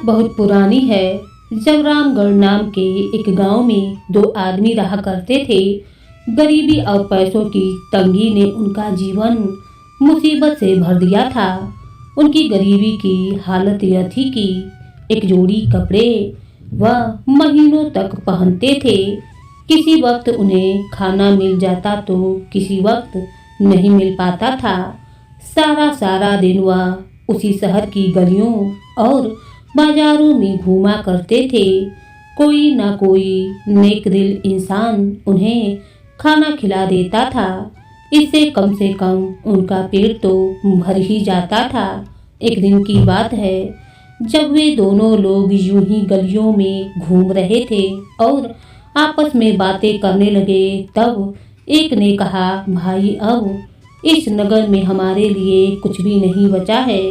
बात बहुत पुरानी है। जब रामगढ़ नाम के एक गांव में दो आदमी रहा करते थे। गरीबी और पैसों की तंगी ने उनका जीवन मुसीबत से भर दिया था। उनकी गरीबी की हालत यह थी कि एक जोड़ी कपड़े वह महीनों तक पहनते थे। किसी वक्त उन्हें खाना मिल जाता तो किसी वक्त नहीं मिल पाता था। सारा दिन वह उसी शहर की गलियों और बाजारों में घूमा करते थे। कोई ना कोई नेक दिल इंसान उन्हें खाना खिला देता था। इससे कम से कम उनका पेट तो भर ही जाता था। एक दिन की बात है, जब वे दोनों लोग यूं ही गलियों में घूम रहे थे और आपस में बातें करने लगे, तब एक ने कहा, भाई अब इस नगर में हमारे लिए कुछ भी नहीं बचा है।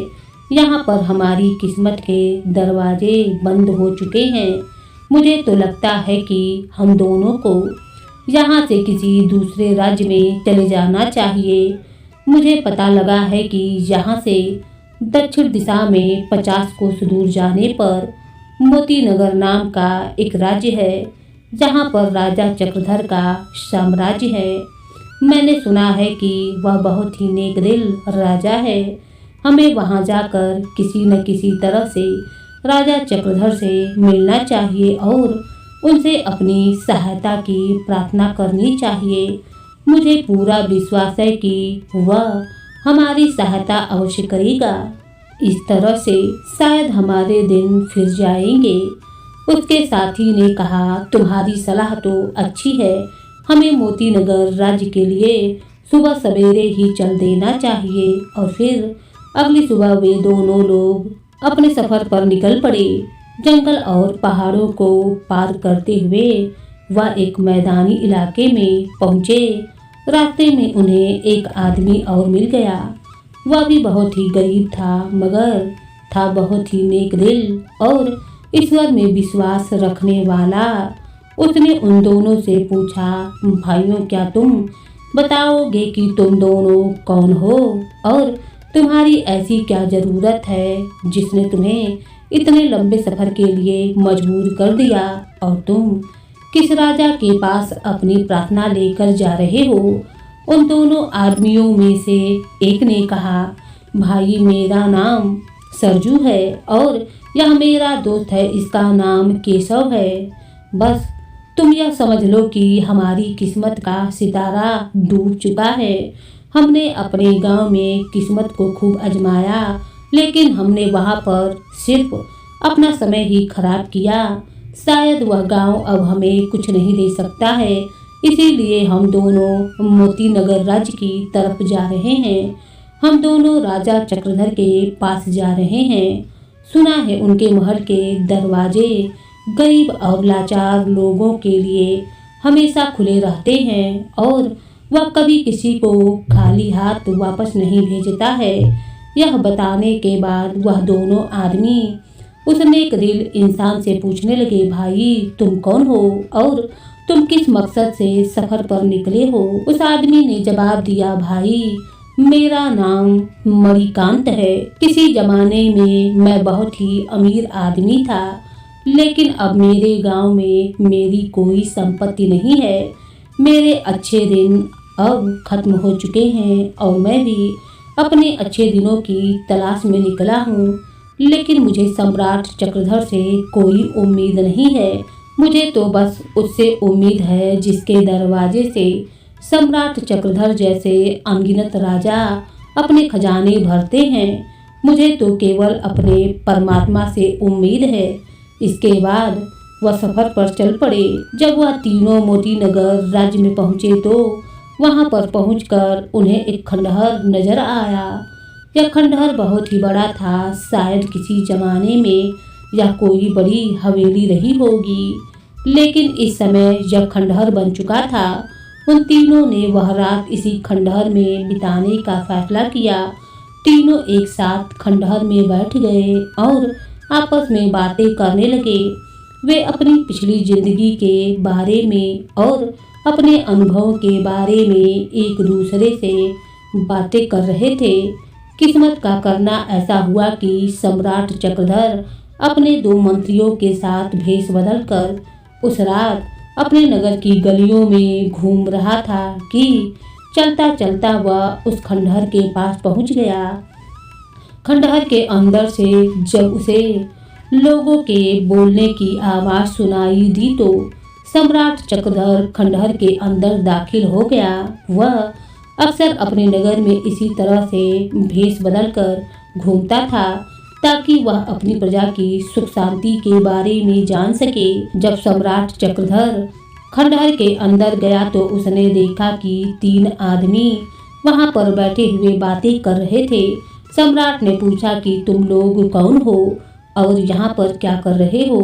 यहाँ पर हमारी किस्मत के दरवाजे बंद हो चुके हैं। मुझे तो लगता है कि हम दोनों को यहाँ से किसी दूसरे राज्य में चले जाना चाहिए। मुझे पता लगा है कि यहाँ से दक्षिण दिशा में 50 कोस दूर जाने पर मोती नगर नाम का एक राज्य है, जहाँ पर राजा चक्रधर का साम्राज्य है। मैंने सुना है कि वह बहुत ही नेक दिल राजा है। हमें वहां जाकर किसी न किसी तरह से राजा चक्रधर से मिलना चाहिए और उनसे अपनी सहायता की प्रार्थना करनी चाहिए। मुझे पूरा विश्वास है कि वह हमारी सहायता अवश्य करेगा। इस तरह से शायद हमारे दिन फिर जाएंगे। उसके साथी ने कहा, तुम्हारी सलाह तो अच्छी है। हमें मोती नगर राज्य के लिए सुबह सवेरे ही चल देना चाहिए। और फिर अगली सुबह वे दोनों लोग अपने सफर पर निकल पड़े। जंगल और पहाड़ों को पार करते हुए वह एक मैदानी इलाके में पहुंचे। रास्ते में उन्हें एक आदमी और मिल गया। वह भी बहुत ही गरीब था, मगर था बहुत ही नेक दिल और ईश्वर में विश्वास रखने वाला। उसने उन दोनों से पूछा, भाइयों, क्या तुम बताओगे कि तुम दोनों कौन हो और तुम्हारी ऐसी क्या जरूरत है जिसने तुम्हें इतने लंबे सफर के लिए मजबूर कर दिया, और तुम किस राजा के पास अपनी प्रार्थना लेकर जा रहे हो? उन दोनों आदमियों में से एक ने कहा, भाई, मेरा नाम सरजू है और यह मेरा दोस्त है, इसका नाम केशव है। बस तुम यह समझ लो कि हमारी किस्मत का सितारा डूब चुका है। हमने अपने गांव में किस्मत को खूब आजमाया, लेकिन हमने वहां पर सिर्फ अपना समय ही खराब किया। शायद वह गांव अब हमें कुछ नहीं दे सकता है, इसीलिए हम दोनों मोती नगर राज्य की तरफ जा रहे हैं। हम दोनों राजा चक्रधर के पास जा रहे हैं। सुना है उनके महल के दरवाजे गरीब और लाचार लोगों के लिए हमेशा खुले रहते हैं और वह कभी किसी को खाली हाथ वापस नहीं भेजता है। यह बताने के बाद वह दोनों आदमी उस नेक दिल इंसान से पूछने लगे, भाई, तुम कौन हो और तुम किस मकसद से सफर पर निकले हो? उस आदमी ने जवाब दिया, भाई, मेरा नाम मणिकांत है। किसी जमाने में मैं बहुत ही अमीर आदमी था, लेकिन अब मेरे गांव में मेरी कोई संपत्ति नहीं है। मेरे अच्छे दिन अब खत्म हो चुके हैं और मैं भी अपने अच्छे दिनों की तलाश में निकला हूँ, लेकिन मुझे सम्राट चक्रधर से कोई उम्मीद नहीं है। मुझे तो बस उससे उम्मीद है जिसके दरवाजे से सम्राट चक्रधर जैसे अनगिनत राजा अपने खजाने भरते हैं। मुझे तो केवल अपने परमात्मा से उम्मीद है। इसके बाद वह सफर पर चल पड़े। जब वह तीनों मोती नगर राज्य में पहुंचे तो वहां पर पहुंचकर उन्हें एक खंडहर नजर आया। यह खंडहर बहुत ही बड़ा था। शायद किसी जमाने में यह कोई बड़ी हवेली रही होगी, लेकिन इस समय यह खंडहर बन चुका था। उन तीनों ने वह रात इसी खंडहर में बिताने का फैसला किया। तीनों एक साथ खंडहर में बैठ गए और आपस में बातें करने लगे। वे अपनी पिछली जिंदगी के बारे में और अपने अनुभवों के बारे में एक दूसरे से बातें कर रहे थे। किस्मत का करना ऐसा हुआ कि सम्राट चक्रधर अपने 2 मंत्रियों के साथ भेष बदलकर उस रात अपने नगर की गलियों में घूम रहा था कि चलता चलता वह उस खंडहर के पास पहुंच गया। खंडहर के अंदर से जब उसे लोगों के बोलने की आवाज सुनाई दी तो सम्राट चक्रधर खंडहर के अंदर दाखिल हो गया। वह अक्सर अपने नगर में इसी तरह से भेष बदलकर घूमता था ताकि वह अपनी प्रजा की सुख शांति के बारे में जान सके। जब सम्राट चक्रधर खंडहर के अंदर गया तो उसने देखा कि 3 आदमी वहां पर बैठे हुए बातें कर रहे थे। सम्राट ने पूछा कि तुम लोग कौन हो और यहाँ पर क्या कर रहे हो?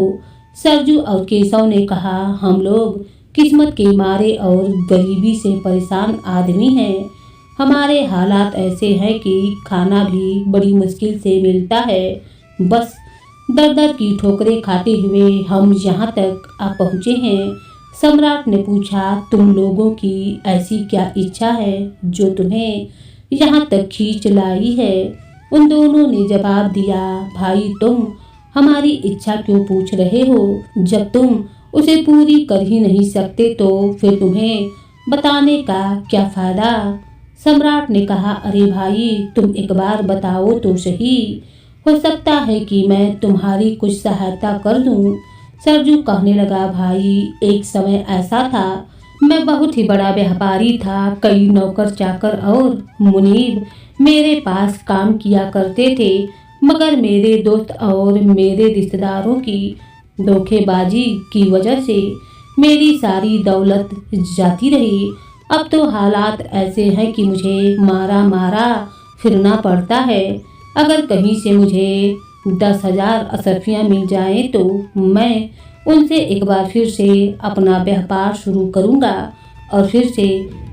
सरजू और केशव ने कहा, हम लोग किस्मत के मारे और गरीबी से परेशान आदमी हैं। हमारे हालात ऐसे हैं कि खाना भी बड़ी मुश्किल से मिलता है। बस दर दर की ठोकरें खाते हुए हम यहाँ तक आ पहुँचे हैं। सम्राट ने पूछा, तुम लोगों की ऐसी क्या इच्छा है जो तुम्हें यहाँ तक खींच लाई है? उन दोनों ने जवाब दिया, भाई तुम हमारी इच्छा क्यों पूछ रहे हो? जब तुम उसे पूरी कर ही नहीं सकते तो फिर तुम्हें बताने का क्या फायदा? सम्राट ने कहा, अरे भाई तुम एक बार बताओ तो सही, हो सकता है कि मैं तुम्हारी कुछ सहायता कर दूं। सरजू कहने लगा, भाई एक समय ऐसा था, मैं बहुत ही बड़ा व्यापारी था। कई नौकर चाकर और मुनीब मेरे पास काम किया करते थे, मगर मेरे दोस्त और मेरे रिश्तेदारों की धोखेबाजी की वजह से मेरी सारी दौलत जाती रही। अब तो हालात ऐसे हैं कि मुझे मारा मारा फिरना पड़ता है। अगर कहीं से मुझे 10,000 असरफियाँ मिल जाएं तो मैं उनसे एक बार फिर से अपना व्यापार शुरू करूंगा और फिर से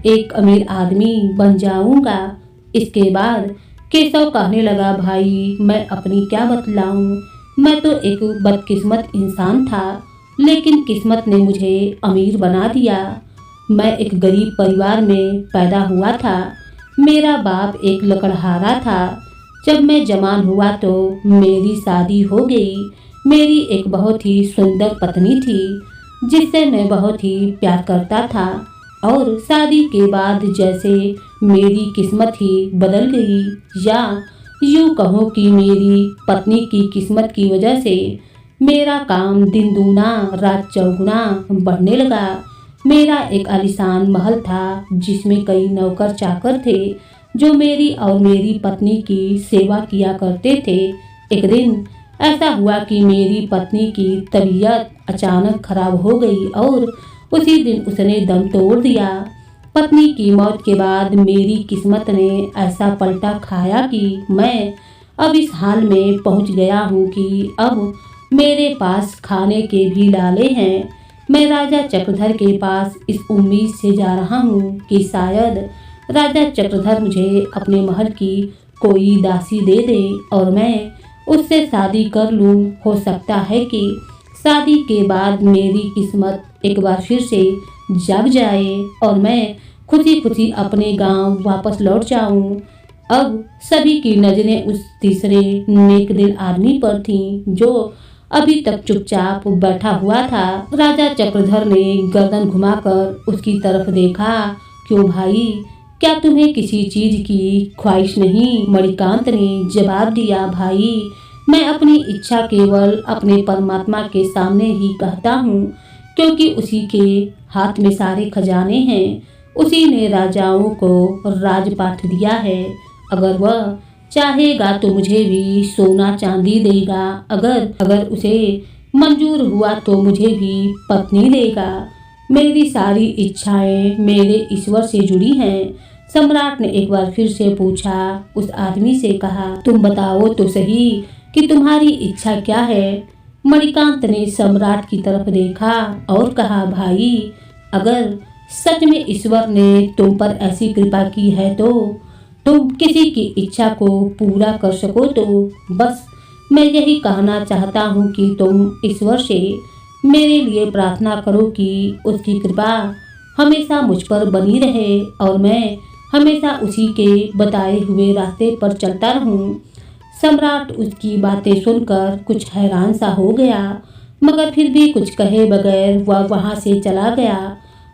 एक अमीर आदमी बन जाऊंगा। इसके बाद केशव कहने लगा, भाई मैं अपनी क्या बतलाऊं, मैं तो एक बदकिस्मत इंसान था, लेकिन किस्मत ने मुझे अमीर बना दिया। मैं एक गरीब परिवार में पैदा हुआ था। मेरा बाप एक लकड़हारा था। जब मैं जवान हुआ तो मेरी शादी हो गई। मेरी एक बहुत ही सुंदर पत्नी थी जिससे मैं बहुत ही प्यार करता था, और शादी के बाद जैसे मेरी किस्मत ही बदल गई, या यूँ कहो कि मेरी पत्नी की किस्मत की वजह से मेरा काम दिन दूना रात चौगुना बढ़ने लगा। मेरा एक आलीशान महल था जिसमें कई नौकर चाकर थे जो मेरी और मेरी पत्नी की सेवा किया करते थे। एक दिन ऐसा हुआ कि मेरी पत्नी की तबीयत अचानक खराब हो गई और उसी दिन उसने दम तोड़ दिया। पत्नी की मौत के बाद मेरी किस्मत ने ऐसा पलटा खाया कि मैं अब इस हाल में पहुंच गया हूं कि अब मेरे पास खाने के भी लाले हैं। मैं राजा चक्रधर के पास इस उम्मीद से जा रहा हूं कि शायद राजा चक्रधर मुझे अपने महल की कोई दासी दे दे और मैं उससे शादी कर लूं। हो सकता है कि शादी के बाद मेरी किस्मत एक बार फिर से जाग जाए और मैं खुशी खुशी अपने गांव वापस लौट जाऊं। अब सभी की नजरें उस तीसरे नेक दिल आदमी पर थीं जो अभी तक चुपचाप बैठा हुआ था। राजा चक्रधर ने गर्दन घुमाकर उसकी तरफ देखा। क्यों भाई, क्या तुम्हें किसी चीज की ख्वाहिश नहीं? मणिकांत ने जवाब दिया, भाई मैं अपनी इच्छा केवल अपने परमात्मा के सामने ही कहता हूँ, क्योंकि उसी के हाथ में सारे खजाने हैं। उसी ने राजाओं को राजपाट दिया है। अगर वह चाहेगा तो मुझे भी सोना चांदी देगा। अगर उसे मंजूर हुआ तो मुझे भी पत्नी देगा। मेरी सारी इच्छाएं मेरे ईश्वर से जुड़ी हैं। सम्राट ने एक बार फिर से पूछा। उस आदमी से कहा, तुम बताओ तो सही कि तुम्हारी इच्छा क्या है? मणिकांत ने सम्राट की तरफ देखा और कहा, भाई अगर सच में ईश्वर ने तुम पर ऐसी कृपा की है तो तुम किसी की इच्छा को पूरा कर सको तो बस मैं यही कहना चाहता हूँ कि तुम ईश्वर से मेरे लिए प्रार्थना करो कि उसकी कृपा हमेशा मुझ पर बनी रहे और मैं हमेशा उसी के बताए हुए रास्ते पर चलता रहूं। सम्राट उसकी बातें सुनकर कुछ हैरान सा हो गया, मगर फिर भी कुछ कहे बगैर वह वहां से चला गया।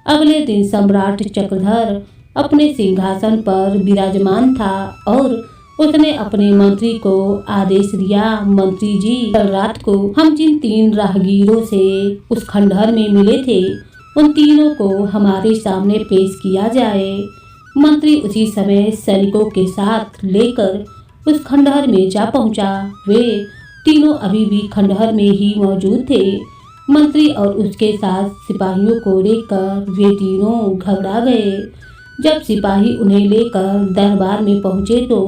अगले दिन सम्राट चक्रधर अपने सिंहासन पर विराजमान था और उसने अपने मंत्री को आदेश दिया, मंत्री जी, कल रात को हम जिन 3 राहगीरों से उस खंडहर में मिले थे उन तीनों को हमारे सामने पेश किया जाए। मंत्री उसी समय सैनिकों के साथ लेकर उस खंडहर में जा पहुंचा। वे तीनों अभी भी खंडहर में ही मौजूद थे। मंत्री और उसके साथ सिपाहियों को देखकर वे तीनों घबरा गए। जब सिपाही उन्हें लेकर दरबार में पहुंचे तो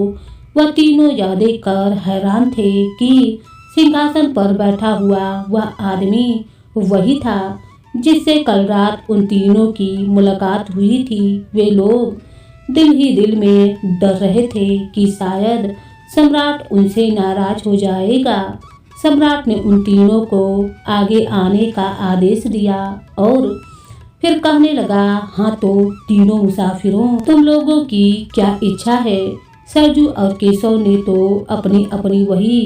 वह तीनों यह देखकर हैरान थे कि सिंहासन पर बैठा हुआ वह आदमी वही था जिससे कल रात उन तीनों की मुलाकात हुई थी। वे लोग दिल ही दिल में डर रहे थे कि शायद सम्राट उनसे नाराज हो जाएगा। सम्राट ने उन तीनों को आगे आने का आदेश दिया और फिर कहने लगा, हाँ तो तीनों मुसाफिरों, तुम लोगों की क्या इच्छा है? सरजू और केशव ने तो अपनी अपनी वही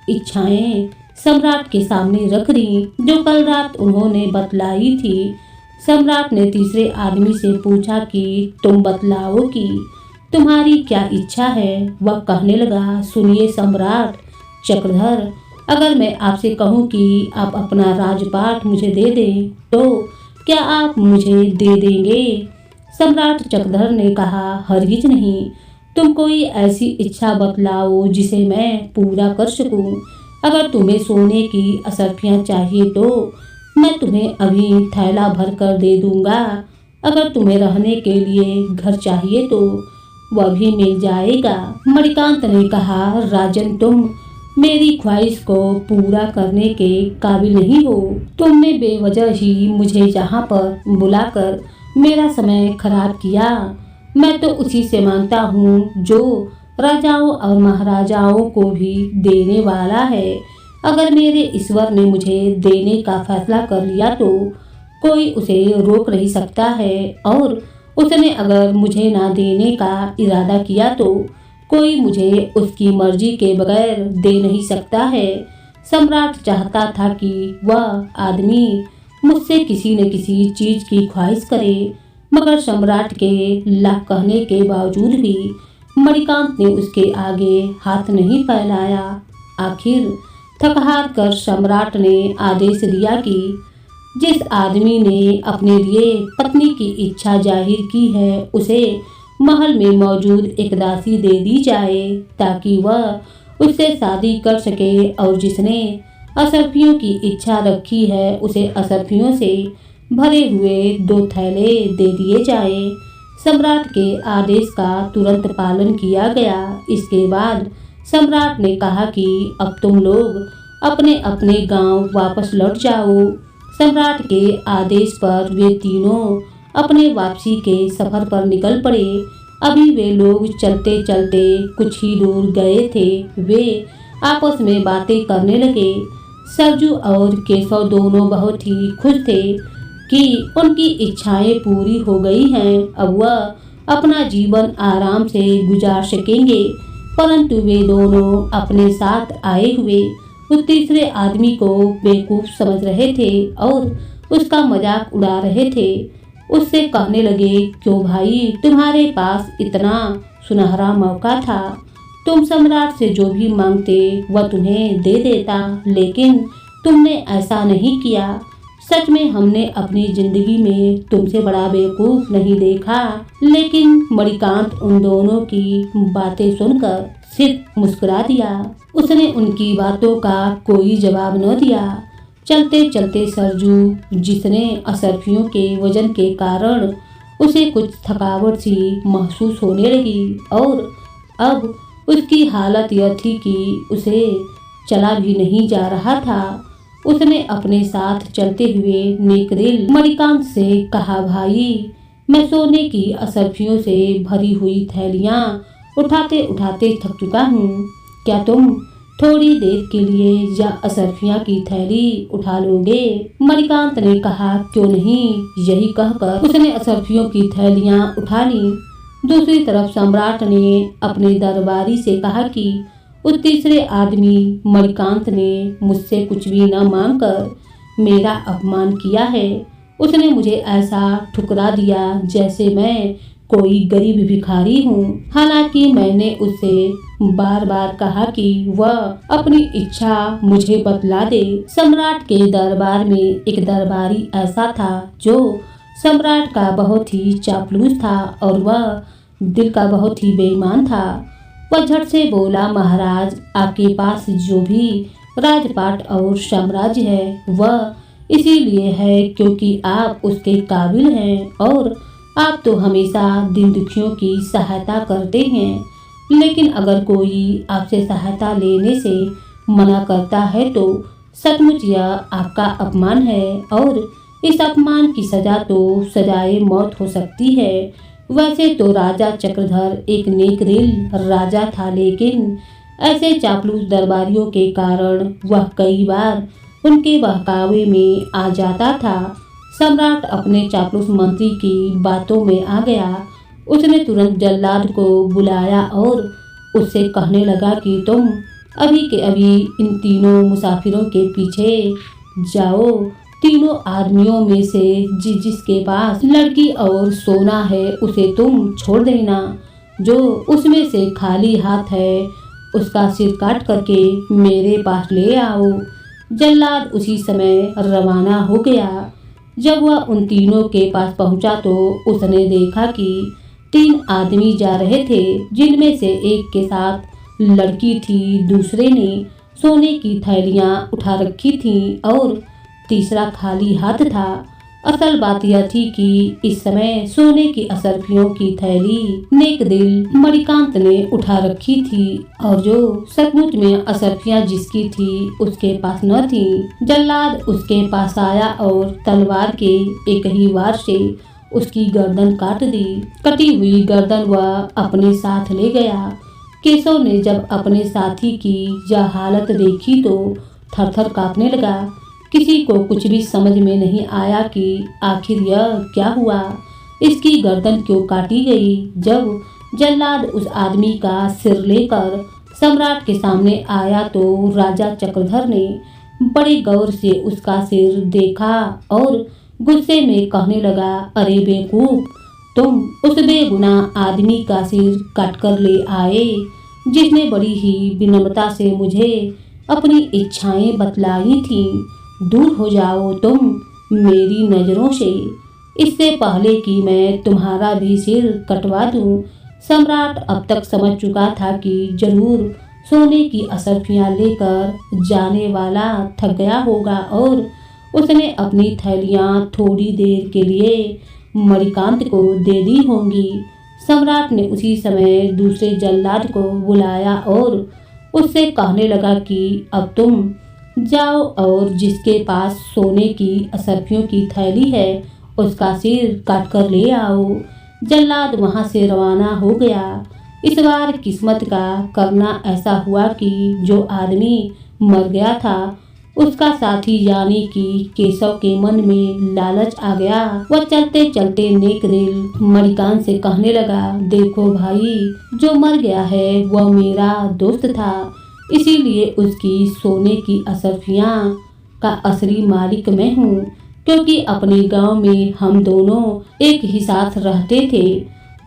इच्छाएं सम्राट के सामने रख दी जो कल रात उन्होंने बतलाई थी। सम्राट ने तीसरे आदमी से पूछा कि तुम बतलाओ कि तुम्हारी क्या इच्छा है? वह कहने लगा, सुनिए सम्राट चक्रधर, अगर मैं आपसे कहूँ कि आप अपना राजपाट मुझे दे दें तो क्या आप मुझे दे देंगे? सम्राट चक्रधर ने कहा, हरगिज नहीं, तुम कोई ऐसी इच्छा बतलाओ जिसे मैं पूरा कर सकूं। अगर तुम्हें सोने की असरफियाँ चाहिए तो मैं तुम्हें अभी थैला भर कर दे दूंगा। अगर तुम्हें रहने के लिए घर चाहिए तो वह भी मिल जाएगा। मणिकांत ने कहा, राजन, तुम मेरी ख्वाहिश को पूरा करने के काबिल नहीं हो। तुमने बेवजह ही मुझे यहाँ पर बुलाकर मेरा समय खराब किया। मैं तो उसी से मांगता हूँ जो राजाओं और महाराजाओं को भी देने वाला है। अगर मेरे ईश्वर ने मुझे देने का फैसला कर लिया तो कोई उसे रोक नहीं सकता है, और उसने अगर मुझे ना देने का इरादा किया तो कोई मुझे उसकी मर्जी के बगैर दे नहीं सकता है। सम्राट चाहता था कि वह आदमी मुझसे किसी न किसी चीज की ख्वाहिश करे, मगर सम्राट के लाख कहने के बावजूद भी मणिकांत ने उसके आगे हाथ नहीं फैलाया। आखिर थक हार कर सम्राट ने आदेश दिया कि जिस आदमी ने अपने लिए पत्नी की इच्छा जाहिर की है उसे महल में मौजूद एक दासी दे दी जाए ताकि वह उससे शादी कर सके, और जिसने असरफियों की इच्छा रखी है उसे असरफियों से भरे हुए 2 थैले दे दिए जाए। सम्राट के आदेश का तुरंत पालन किया गया। इसके बाद सम्राट ने कहा कि अब तुम लोग अपने अपने गांव वापस लौट जाओ। सम्राट के आदेश पर वे तीनों अपने वापसी के सफर पर निकल पड़े। अभी वे लोग चलते चलते कुछ ही दूर गए थे। वे आपस में बातें करने लगे। सरजू और केशव दोनों बहुत ही खुश थे कि उनकी इच्छाएं पूरी हो गई हैं। अब वह अपना जीवन आराम से गुजार सकेंगे। परंतु वे दोनों अपने साथ आए हुए उस तीसरे आदमी को बेवकूफ समझ रहे थे और उसका मजाक उड़ा रहे थे। उससे कहने लगे, क्यों भाई, तुम्हारे पास इतना सुनहरा मौका था, तुम सम्राट से जो भी मांगते वह तुम्हें दे देता, लेकिन तुमने ऐसा नहीं किया। सच में हमने अपनी जिंदगी में तुमसे बड़ा बेवकूफ नहीं देखा। लेकिन मणिकांत उन दोनों की बातें सुनकर सिर्फ मुस्कुरा दिया। उसने उनकी बातों का कोई जवाब न दिया। चलते चलते सरजू, जिसने असरफियों के वजन के कारण उसे कुछ थकावट सी महसूस होने लगी और अब उसकी हालत यह थी कि उसे चला भी नहीं जा रहा था, उसने अपने साथ चलते हुए नेकदिल मणिकांत से कहा, भाई, मैं सोने की असरफियों से भरी हुई थैलियाँ उठाते उठाते थक चुका हूँ। क्या तुम थोड़ी देर के लिए या असरफियाँ की थैली उठा लोगे? मणिकांत ने कहा, क्यों नहीं। यही कहकर उसने असरफियों की थैलियाँ उठा ली। दूसरी तरफ सम्राट ने अपने दरबारी से कहा कि उस तीसरे आदमी मणिकांत ने मुझसे कुछ भी न मांगकर मेरा अपमान किया है। उसने मुझे ऐसा ठुकरा दिया जैसे मैं कोई गरीब भिखारी हूँ। हालांकि मैंने उससे बार बार कहा कि वह अपनी इच्छा मुझे बतला दे। सम्राट के दरबार में एक दरबारी ऐसा था जो सम्राट का बहुत ही चापलूस था और वह दिल का बहुत ही बेईमान था। वह झट से बोला, महाराज, आपके पास जो भी राजपाट और साम्राज्य है वह इसीलिए है क्योंकि आप उसके काबिल हैं और आप तो हमेशा दीन दुखियों की सहायता करते हैं। लेकिन अगर कोई आपसे सहायता लेने से मना करता है तो सचमुच यह आपका अपमान है और इस अपमान की सजा तो सजाए मौत हो सकती है। वैसे तो राजा चक्रधर एक नेक दिल राजा था, लेकिन ऐसे चापलूस दरबारियों के कारण वह कई बार उनके बहकावे में आ जाता था। सम्राट अपने चापलूस मंत्री की बातों में आ गया। उसने तुरंत जल्लाद को बुलाया और उससे कहने लगा कि तुम अभी के अभी इन तीनों मुसाफिरों के पीछे जाओ। तीनों आदमियों में से जिसके पास लड़की और सोना है उसे तुम छोड़ देना। जो उसमें से खाली हाथ है उसका सिर काट करके मेरे पास ले आओ। जल्लाद उसी समय रवाना हो गया। जब वह उन तीनों के पास पहुंचा तो उसने देखा कि 3 आदमी जा रहे थे, जिनमें से एक के साथ लड़की थी, दूसरे ने सोने की थैलियां उठा रखी थीं और तीसरा खाली हाथ था। असल बात यह थी कि इस समय सोने की असरफियों की थैली नेक दिल मणिकांत ने उठा रखी थी और जो सचमुच में असरफियां जिसकी थी उसके पास न थी। जल्लाद उसके पास आया और तलवार के एक ही वार से उसकी गर्दन काट दी। कटी हुई गर्दन वह अपने साथ ले गया। केशव ने जब अपने साथी की यह हालत देखी तो थर-थर कांपने लगा। किसी को कुछ भी समझ में नहीं आया कि आखिर यह क्या हुआ, इसकी गर्दन क्यों काटी गई। जब जल्लाद उस आदमी का सिर लेकर सम्राट के सामने आया तो राजा चक्रधर ने बड़े गौर से उसका सिर देखा और गुस्से में कहने लगा, अरे बेवकूफ, तुम उस बेगुनाह आदमी का सिर काटकर ले आए जिसने बड़ी ही विनम्रता से मुझे अपनी इच्छाएं बतलाई थीं। दूर हो जाओ तुम मेरी नजरों से, इससे पहले कि मैं तुम्हारा भी सिर कटवा दूं। सम्राट अब तक समझ चुका था कि जरूर सोने की असरफियां लेकर जाने वाला थक गया होगा और उसने अपनी थैलियां थोड़ी देर के लिए मणिकांत को दे दी होंगी। सम्राट ने उसी समय दूसरे जल्लाद को बुलाया और उससे कहने लगा कि अब तुम जाओ और जिसके पास सोने की असरफियों की थैली है उसका सिर काट कर ले आओ। जल्लाद वहां से रवाना हो गया। इस बार किस्मत का करना ऐसा हुआ कि जो आदमी मर गया था उसका साथी यानी कि केशव के मन में लालच आ गया। वह चलते चलते नेक दिल मणिकांत से कहने लगा, देखो भाई, जो मर गया है वह मेरा दोस्त था, इसीलिए उसकी सोने की असरफियां का असली मालिक मैं हूँ, क्योंकि अपने गांव में हम दोनों एक ही साथ रहते थे।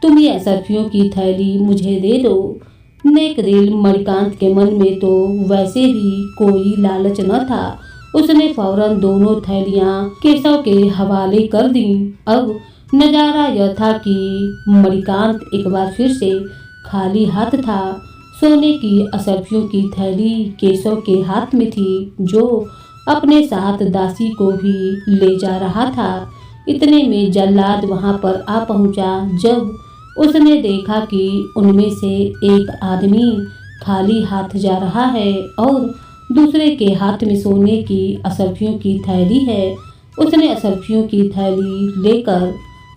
तुम ये असरफियों की थैली मुझे दे दो। नेक दिल मणिकांत के मन में तो वैसे भी कोई लालच न था। उसने फौरन दोनों थैलियां केशव के हवाले कर दी। अब नजारा यह था कि मणिकांत एक बार फिर से खाली हाथ था। सोने की असरफियों की थैली केशव के हाथ में थी, जो अपने साथ दासी को भी ले जा रहा था। इतने में जल्लाद वहां पर आ पहुंचा। जब उसने देखा कि उनमें से एक आदमी खाली हाथ जा रहा है और दूसरे के हाथ में सोने की असरफियों की थैली है, उसने असरफियों की थैली लेकर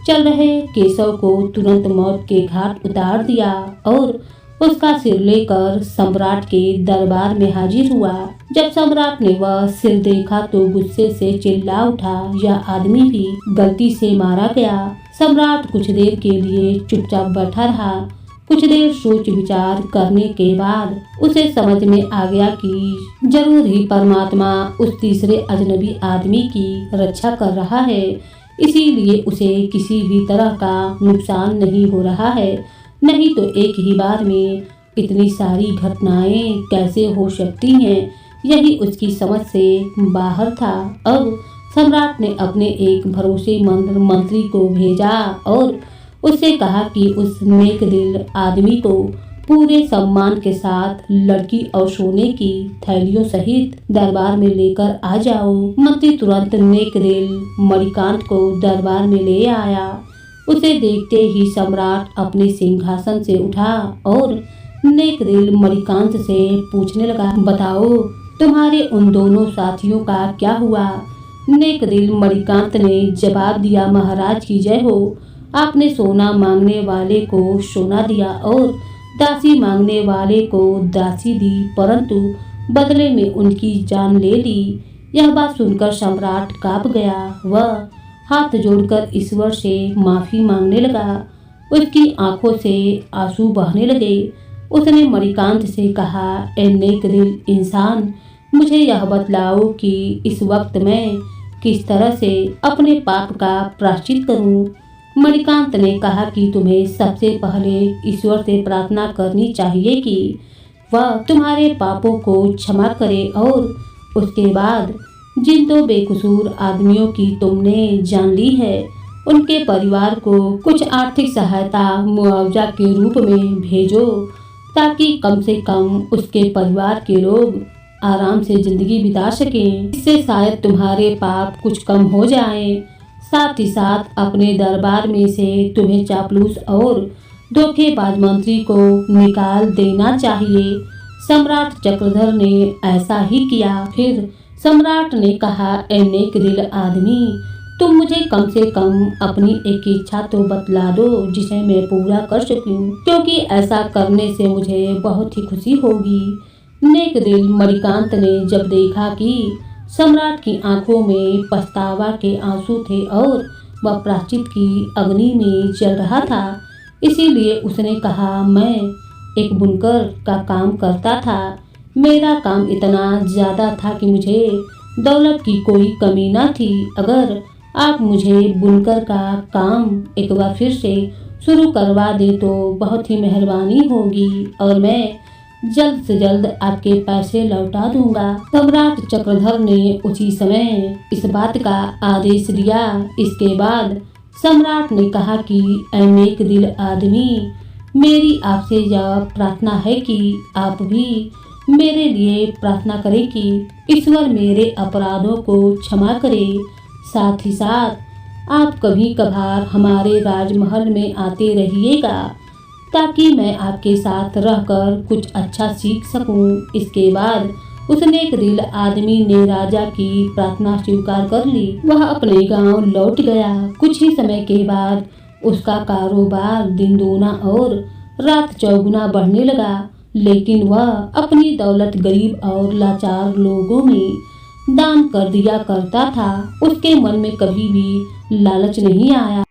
चल रहे केशव को तुरंत मौत के घाट उतार दिया और उसका सिर लेकर सम्राट के दरबार में हाजिर हुआ। जब सम्राट ने वह सिर देखा तो गुस्से से चिल्ला उठा, यह आदमी भी गलती से मारा गया। सम्राट कुछ देर के लिए चुपचाप बैठा रहा। कुछ देर सोच विचार करने के बाद उसे समझ में आ गया कि जरूर ही परमात्मा उस तीसरे अजनबी आदमी की रक्षा कर रहा है, इसीलिए उसे किसी भी तरह का नुकसान नहीं हो रहा है। नहीं तो एक ही बार में इतनी सारी घटनाएं कैसे हो सकती हैं, यही उसकी समझ से बाहर था। अब सम्राट ने अपने एक भरोसेमंद मंत्री को भेजा और उससे कहा कि उस नेक दिल आदमी को पूरे सम्मान के साथ लड़की और सोने की थैलियों सहित दरबार में लेकर आ जाओ। मंत्री तुरंत नेक दिल मणिकांत को दरबार में ले आया। उसे देखते ही सम्राट अपने सिंहासन से उठा और नेक दिल मणिकांत से पूछने लगा, बताओ तुम्हारे उन दोनों साथियों का क्या हुआ? नेक दिल मणिकांत ने जवाब दिया, महाराज की जय हो। आपने सोना मांगने वाले को सोना दिया और दासी मांगने वाले को दासी दी, परंतु बदले में उनकी जान ले ली। यह बात सुनकर सम्राट कांप गया। वह हाथ जोड़कर ईश्वर से माफी मांगने लगा। उसकी आंखों से आंसू बहने लगे। उसने मणिकांत से कहा, ए नेक दिल इंसान, मुझे यह बतलाओ कि इस वक्त मैं किस तरह से अपने पाप का प्रायश्चित करूं? मणिकांत ने कहा कि तुम्हें सबसे पहले ईश्वर से प्रार्थना करनी चाहिए कि वह तुम्हारे पापों को क्षमा करे और उसके बाद जिन दो बेकसूर आदमियों की तुमने जान ली है, उनके परिवार को कुछ आर्थिक सहायता मुआवजा के रूप में भेजो, ताकि कम से कम उसके परिवार के लोग आराम से जिंदगी बिता सकें। इससे शायद तुम्हारे पाप कुछ कम हो जाएं। साथ ही साथ अपने दरबार में से तुम्हें चापलूस और धोखेबाज मंत्री को निकाल देना चाहिए। सम्राट चक्रधर ने ऐसा ही किया। फिर सम्राट ने कहा, ए नेक दिल आदमी, तुम मुझे कम से कम अपनी एक इच्छा तो बतला दो जिसे मैं पूरा कर सकूं, क्योंकि ऐसा करने से मुझे बहुत ही खुशी होगी। नेक दिल मणिकांत ने जब देखा कि सम्राट की आंखों में पछतावा के आंसू थे और वह प्रायश्चित की अग्नि में जल रहा था, इसीलिए उसने कहा, मैं एक बुनकर का काम करता था। मेरा काम इतना ज्यादा था कि मुझे दौलत की कोई कमी न थी। अगर आप मुझे बुनकर का काम एक बार फिर से शुरू करवा दे तो बहुत ही मेहरबानी होगी और मैं जल्द से जल्द आपके पैसे लौटा दूंगा। सम्राट चक्रधर ने उसी समय इस बात का आदेश दिया। इसके बाद सम्राट ने कहा कि ऐ नेक दिल आदमी, मेरी आपसे यह प्रार्थना है कि आप भी मेरे लिए प्रार्थना करें कि ईश्वर मेरे अपराधों को क्षमा करे। साथ ही साथ आप कभी कभार हमारे राजमहल में आते रहिएगा, ताकि मैं आपके साथ रहकर कुछ अच्छा सीख सकूं। इसके बाद उस नेक दिल आदमी ने राजा की प्रार्थना स्वीकार कर ली। वह अपने गांव लौट गया। कुछ ही समय के बाद उसका कारोबार दिन दूना और रात चौगुना बढ़ने लगा, लेकिन वह अपनी दौलत गरीब और लाचार लोगों में दान कर दिया करता था। उसके मन में कभी भी लालच नहीं आया।